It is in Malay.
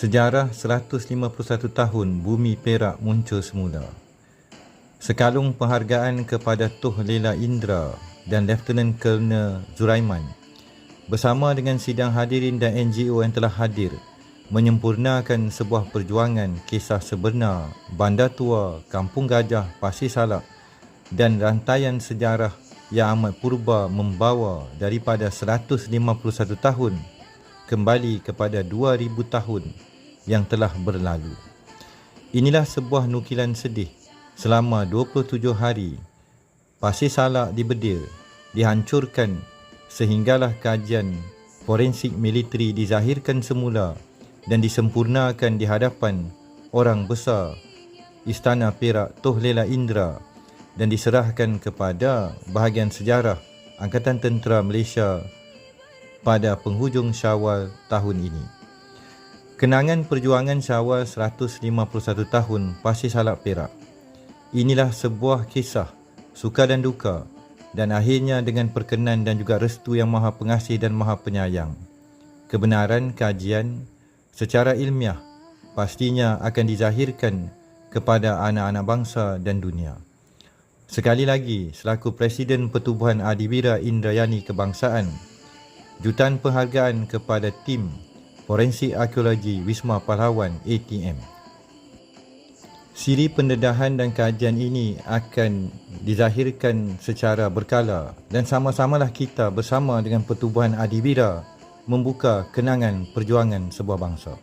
Sejarah 151 tahun Bumi Perak muncul semula. Sekalung penghargaan kepada Tuh Lela Indra dan Lieutenant Colonel Zuraiman bersama dengan sidang hadirin dan NGO yang telah hadir menyempurnakan sebuah perjuangan kisah sebenar Bandar Tua, Kampung Gajah, Pasir Salak dan rantaian sejarah yang amat purba membawa daripada 151 tahun kembali kepada 2000 tahun yang telah berlalu. Inilah sebuah nukilan sedih. Selama 27 hari, Pasir Salak dibedir, dihancurkan sehinggalah kajian forensik militeri dizahirkan semula dan disempurnakan di hadapan orang besar Istana Perak Tuh Lela Indra dan diserahkan kepada bahagian sejarah Angkatan Tentera Malaysia pada penghujung Syawal tahun ini. Kenangan perjuangan Syawal 151 tahun Pasir Salak Perak. Inilah sebuah kisah suka dan duka dan akhirnya dengan perkenan dan juga restu yang Maha Pengasih dan Maha Penyayang. Kebenaran kajian secara ilmiah pastinya akan dizahirkan kepada anak-anak bangsa dan dunia. Sekali lagi, selaku Presiden Pertubuhan Adibira Indrayani Kebangsaan, jutaan penghargaan kepada tim Forensik Arkeologi Wisma Pahlawan ATM. Siri pendedahan dan kajian ini akan dizahirkan secara berkala dan sama-samalah kita bersama dengan Pertubuhan Adibira membuka kenangan perjuangan sebuah bangsa.